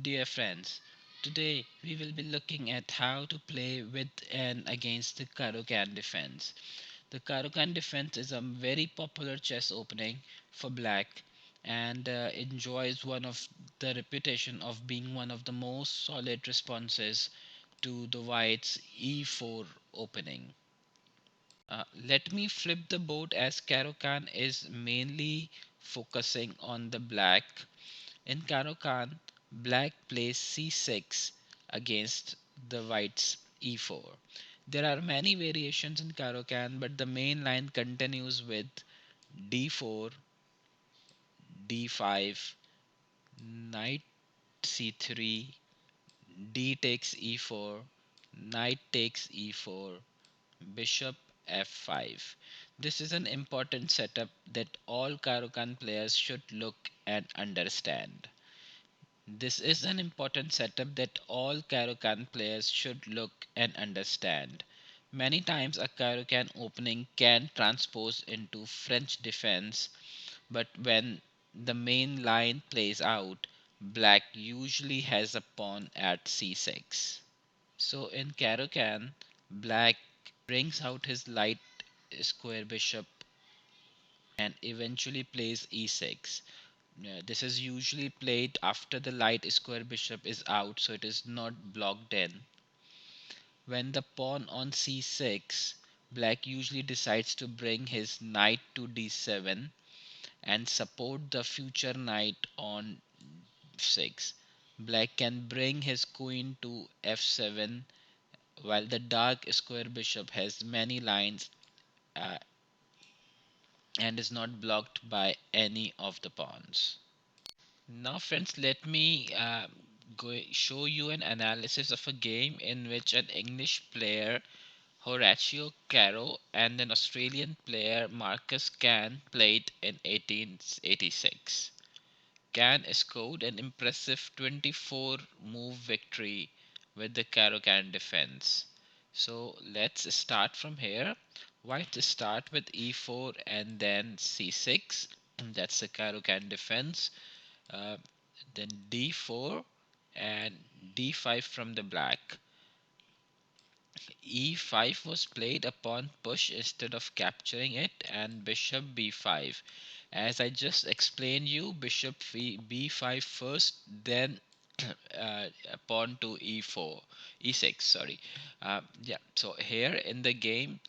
Dear friends, today we will be looking at how to play with and against the Caro-Kann defense. The Caro-Kann defense is a very popular chess opening for black and enjoys one of the reputation of being one of the most solid responses to the white's e4 opening. Let me flip the board as Caro-Kann is mainly focusing on the black. In Caro-Kann, black plays c6 against the white's e4. There are many variations in Caro-Kann, but the main line continues with d4, d5, knight c3, d takes e4, knight takes e4, bishop f5. This is an important setup that all Caro-Kann players should look and understand. This is an important setup that all Caro-Kann players should look and understand. Many times a Caro-Kann opening can transpose into French defense, but when the main line plays out, black usually has a pawn at c6. So in Caro-Kann, black brings out his light square bishop and eventually plays e6. This is usually played after the light square bishop is out, so it is not blocked in. When the pawn on c6, black usually decides to bring his knight to d7 and support the future knight on f6. Black can bring his queen to f7 while the dark square bishop has many lines uh, and is not blocked by any of the pawns. Now, friends, let me show you an analysis of a game in which an English player, Horatio Caro, and an Australian player, Marcus Can, played in 1886. Can scored an impressive 24 move victory with the Caro-Kann defense. So let's start from here. White start with e4 and then c6. That's the Caro-Kann defense. Uh, then d4 and d5 from the black. e5 was played upon push instead of capturing it, and bishop b5. As I just explained you, bishop b5 first, then pawn to e4, e6, sorry. Yeah, so here in the game,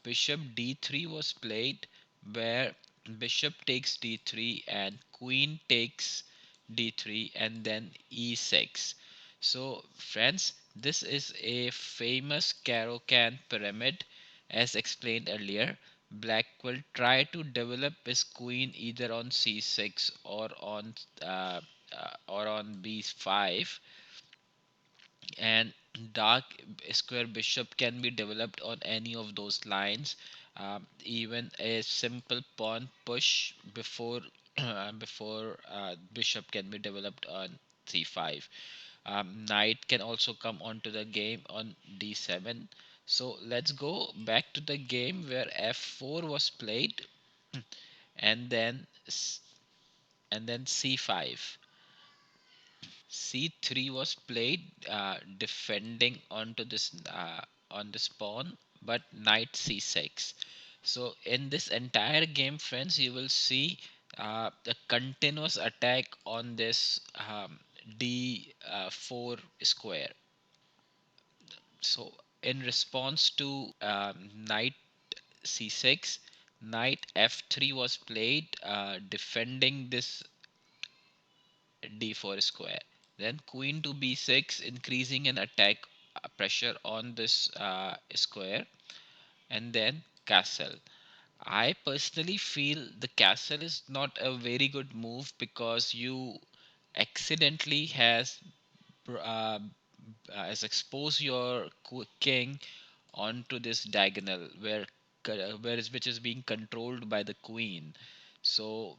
bishop d3 was played, where bishop takes d3 and queen takes d3 and then e6. So friends, this is a famous Caro-Kann pyramid. As explained earlier, black will try to develop his queen either on c6 or on b5, and dark square bishop can be developed on any of those lines. Even a simple pawn push before bishop can be developed on c5. Knight can also come onto the game on d7. So let's go back to the game where f4 was played, and then c5. c3 was played, defending onto this on this pawn, but knight c6. So in this entire game, friends, you will see the continuous attack on this d4 square. So in response to knight c6, knight f3 was played, defending this d4 square. Then queen to b6, increasing an attack pressure on this square, and then castle. I personally feel the castle is not a very good move because you accidentally uh, has exposed your king onto this diagonal which is being controlled by the queen. So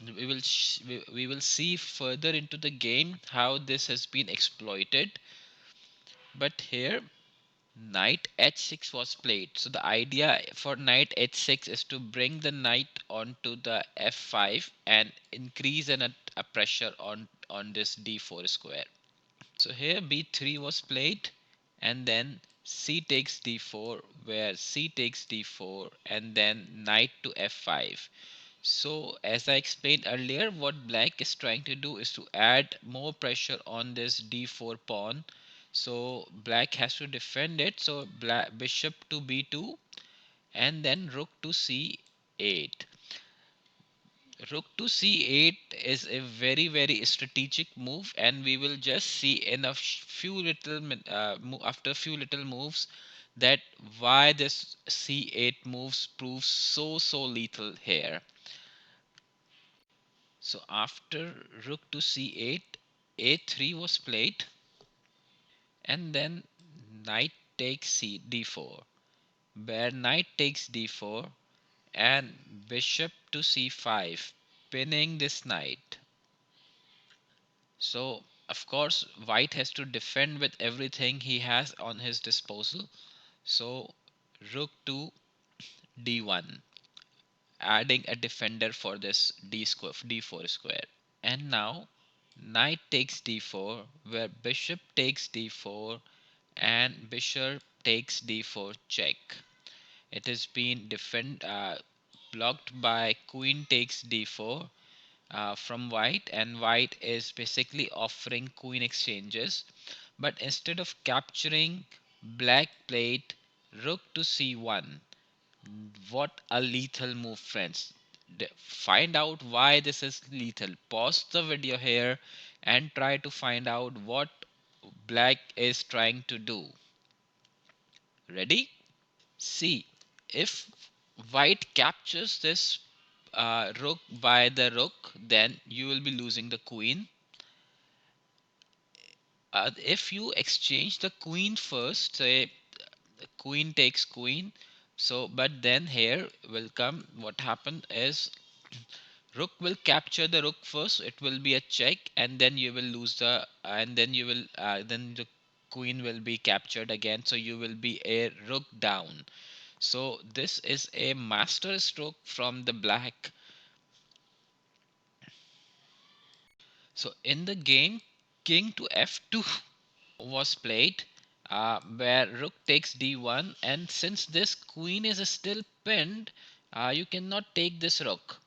we will see further into the game how this has been exploited. But here knight h6 was played. So the idea for knight h6 is to bring the knight onto the f5 and increase a pressure on this d4 square. So here b3 was played, and then c takes d4, where c takes d4, and then knight to f5. So as I explained earlier, what black is trying to do is to add more pressure on this d4 pawn. So black has to defend it. So black bishop to b2, and then rook to c8. Rook to c8 is a very strategic move, and we will just see in a few little after a few little moves that why this c8 moves proves so lethal here. So after rook to c8, a3 was played, and then knight takes d4, where knight takes d4, and bishop to c5, pinning this knight. So of course white has to defend with everything he has on his disposal. So rook to d1, adding a defender for this d4 square. And now knight takes d4, where bishop takes d4, and bishop takes d4 check. It has been blocked by queen takes d4 from white, and white is basically offering queen exchanges. But instead of capturing, black played rook to c1. What a lethal move, friends. Find out why this is lethal. Pause the video here and try to find out what black is trying to do. Ready? See, if white captures this rook by the rook, then you will be losing the queen. If you exchange the queen first, say queen takes queen, so but then here will come what happened is rook will capture the rook first, it will be a check, and then you will lose the and then you will then the queen will be captured again, so you will be a rook down. So this is a master stroke from the black. So in the game, king to f2 was played, where rook takes d1, and since this queen is still pinned, you cannot take this rook.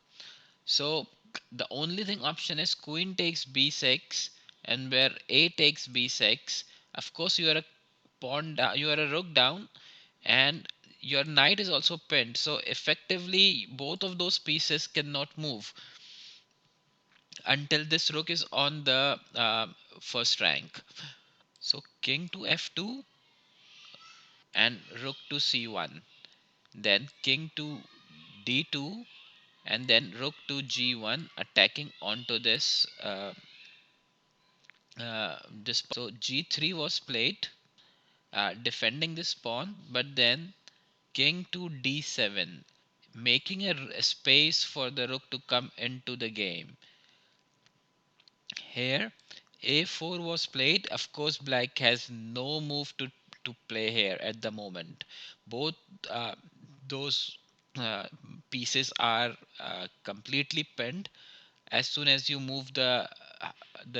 So the only thing option is queen takes b6, and where a takes b6. Of course, you are a pawn down, you are a rook down, and your knight is also pinned. So effectively, both of those pieces cannot move until this rook is on the first rank. So king to f2 and rook to c1, then king to d2, and then rook to g1, attacking onto this. So g3 was played, defending this pawn, but then king to d7, making a space for the rook to come into the game. Here a4 was played. Of course black has no move to play here at the moment. Both those uh, pieces are completely pinned. As soon as you move the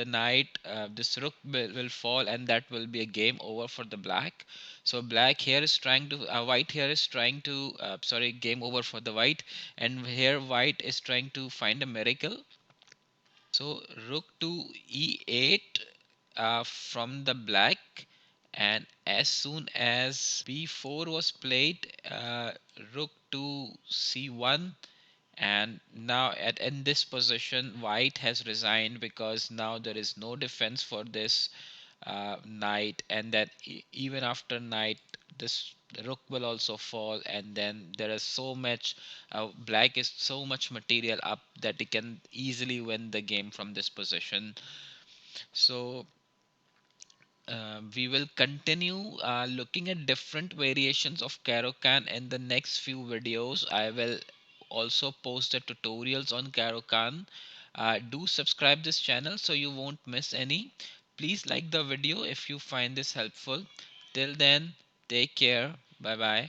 knight, this rook will fall, and that will be a game over for the black. So black here is trying to white here is trying to sorry, game over for the white, and here white is trying to find a miracle. So rook to e8 from the black, and as soon as b4 was played, rook to c1, and now in this position white has resigned, because now there is no defense for this knight, and then even after knight, this rook will also fall, and then there is so much black is so much material up that he can easily win the game from this position. So we will continue looking at different variations of Caro-Kann in the next few videos. I will also post the tutorials on Caro-Kann. Do subscribe this channel so you won't miss any. Please like the video if you find this helpful. Till then, take care. Bye bye.